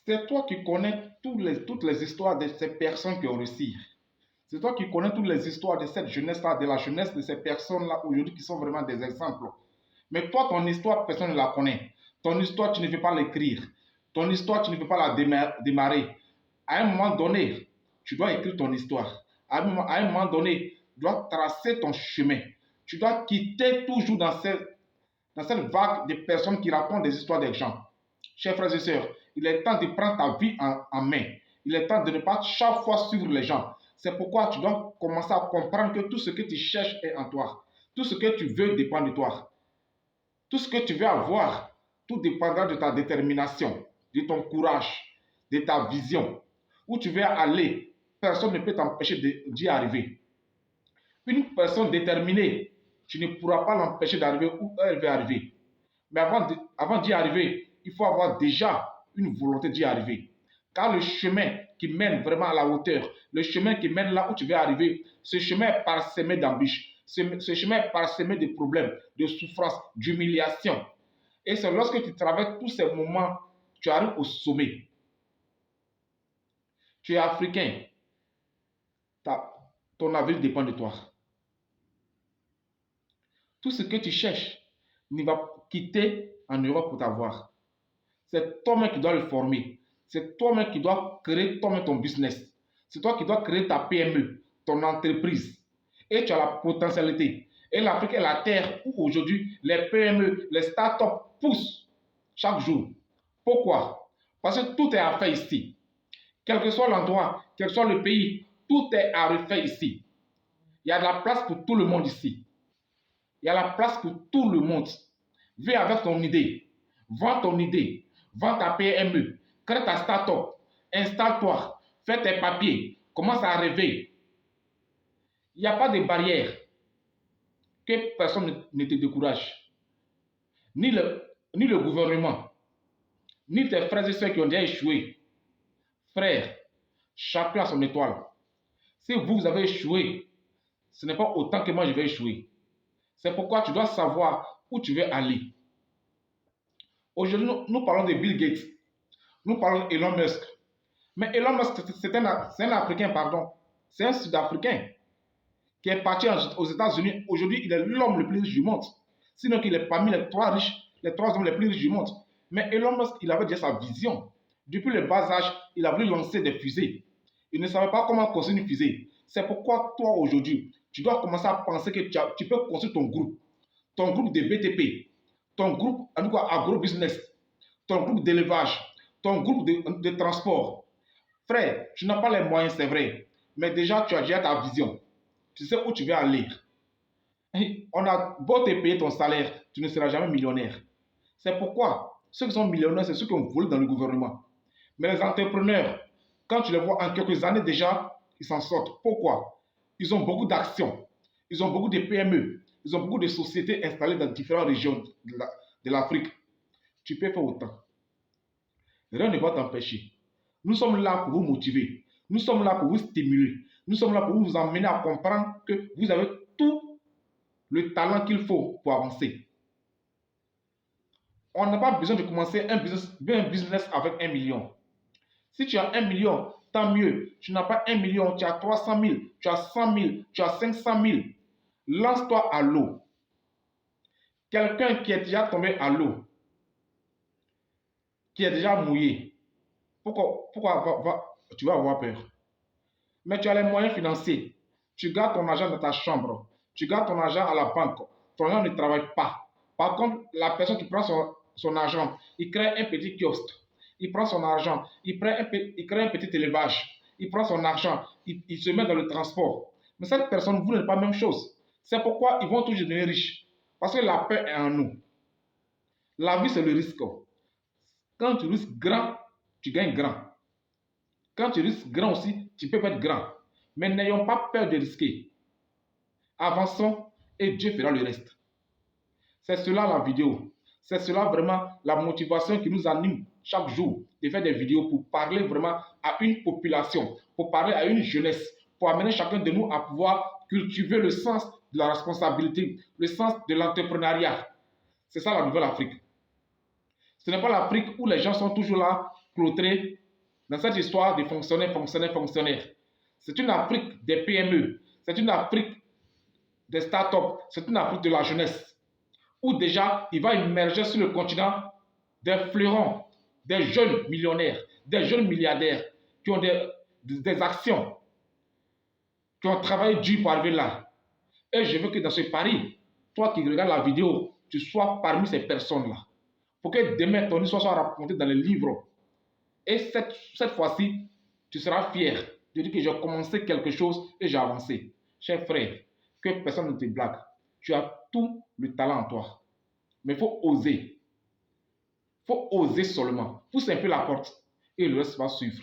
C'est toi qui connais toutes les histoires de ces personnes qui ont réussi. C'est toi qui connais toutes les histoires de cette jeunesse-là, de la jeunesse de ces personnes-là aujourd'hui qui sont vraiment des exemples. Mais toi, ton histoire, personne ne la connaît. Ton histoire, tu ne veux pas l'écrire. Ton histoire, tu ne veux pas la démarrer. À un moment donné, tu dois écrire ton histoire. À un moment donné, tu dois tracer ton chemin. Tu dois quitter toujours dans cette vague de personnes qui racontent des histoires des gens. Chers frères et sœurs, il est temps de prendre ta vie en main. Il est temps de ne pas chaque fois suivre les gens. C'est pourquoi tu dois commencer à comprendre que tout ce que tu cherches est en toi. Tout ce que tu veux dépend de toi. Tout ce que tu veux avoir, tout dépendra de ta détermination, de ton courage, de ta vision. Où tu veux aller, personne ne peut t'empêcher d'y arriver. Une personne déterminée, tu ne pourras pas l'empêcher d'arriver où elle veut arriver. Mais avant d'y arriver, il faut avoir déjà une volonté d'y arriver. Car le chemin qui mène vraiment à la hauteur, le chemin qui mène là où tu veux arriver, ce chemin est parsemé d'embûches, ce chemin est parsemé de problèmes, de souffrances, d'humiliation. Et c'est lorsque tu traverses tous ces moments, tu arrives au sommet. Tu es africain, ton avenir dépend de toi. Tout ce que tu cherches, ne va quitter en Europe pour t'avoir. C'est toi-même qui dois le former. C'est toi-même qui dois créer toi-même ton business. C'est toi qui dois créer ta PME, ton entreprise. Et tu as la potentialité. Et l'Afrique est la terre où aujourd'hui les PME, les startups poussent chaque jour. Pourquoi? Parce que tout est à faire ici. Quel que soit l'endroit, quel que soit le pays, tout est à refaire ici. Il y a de la place pour tout le monde ici. Il y a la place pour tout le monde. Viens avec ton idée. Vends ton idée. Vends ta PME. Crée ta start-up. Installe-toi. Fais tes papiers. Commence à rêver. Il n'y a pas de barrière. Que personne ne te décourage. Ni le gouvernement, ni tes frères et sœurs qui ont déjà échoué. Frère, chacun a son étoile. Si vous avez échoué, ce n'est pas autant que moi je vais échouer. C'est pourquoi tu dois savoir où tu veux aller. Aujourd'hui, nous parlons de Bill Gates. Nous parlons d'Elon Musk. Mais Elon Musk, c'est un Africain, pardon. C'est un Sud-Africain qui est parti aux États-Unis. Aujourd'hui, il est l'homme le plus riche du monde. Sinon qu'il est parmi les trois hommes les plus riches du monde. Mais Elon Musk, il avait déjà sa vision. Depuis le bas âge, il a voulu lancer des fusées. Il ne savait pas comment construire une fusée. C'est pourquoi toi, aujourd'hui, tu dois commencer à penser que tu peux construire ton groupe de BTP, ton groupe agro-business, ton groupe d'élevage, ton groupe de transport. Frère, tu n'as pas les moyens, c'est vrai, mais déjà, tu as déjà ta vision. Tu sais où tu veux aller. On a beau te payer ton salaire, tu ne seras jamais millionnaire. C'est pourquoi ceux qui sont millionnaires, c'est ceux qui ont volé dans le gouvernement. Mais les entrepreneurs, quand tu les vois en quelques années déjà, ils s'en sortent. Pourquoi? Ils ont beaucoup d'actions. Ils ont beaucoup de PME. Ils ont beaucoup de sociétés installées dans différentes régions de l'Afrique. Tu peux faire autant. Rien ne va t'empêcher. Nous sommes là pour vous motiver. Nous sommes là pour vous stimuler. Nous sommes là pour vous emmener à comprendre que vous avez tout le talent qu'il faut pour avancer. On n'a pas besoin de commencer un business avec 1 million. Si tu as 1 million, tant mieux. Tu n'as pas 1 million, tu as 300 000, tu as 100 000, tu as 500 000. Lance-toi à l'eau. Quelqu'un qui est déjà tombé à l'eau, qui est déjà mouillé, pourquoi tu vas avoir peur? Mais tu as les moyens financiers. Tu gardes ton argent dans ta chambre. Tu gardes ton argent à la banque. Ton argent ne travaille pas. Par contre, la personne qui prend son argent, il crée un petit kiosque. Il prend son argent, il crée un petit élevage. Il prend son argent, il se met dans le transport. Mais cette personne, vous n'êtes pas la même chose. C'est pourquoi ils vont toujours devenir riches. Parce que la peur est en nous. La vie, c'est le risque. Quand tu risques grand, tu gagnes grand. Quand tu risques grand aussi, tu peux être grand. Mais n'ayons pas peur de risquer. Avançons et Dieu fera le reste. C'est cela la vidéo. C'est cela vraiment la motivation qui nous anime chaque jour de faire des vidéos pour parler vraiment à une population, pour parler à une jeunesse, pour amener chacun de nous à pouvoir cultiver le sens de la responsabilité, le sens de l'entrepreneuriat. C'est ça la nouvelle Afrique. Ce n'est pas l'Afrique où les gens sont toujours là clôturée dans cette histoire de fonctionnaires, fonctionnaires, fonctionnaires. C'est une Afrique des PME, c'est une Afrique des startups, c'est une Afrique de la jeunesse, où déjà il va émerger sur le continent des fleurons, des jeunes millionnaires, des jeunes milliardaires qui ont des actions, qui ont travaillé dur pour arriver là. Et je veux que dans ce pari, toi qui regardes la vidéo, tu sois parmi ces personnes-là. Pour que demain, ton histoire soit racontée dans les livres. Et cette fois-ci, tu seras fier de dire que j'ai commencé quelque chose et j'ai avancé. Cher frère, que personne ne te blague. Tu as tout le talent en toi. Mais il faut oser. Il faut oser seulement. Pousse un peu la porte et le reste va suivre.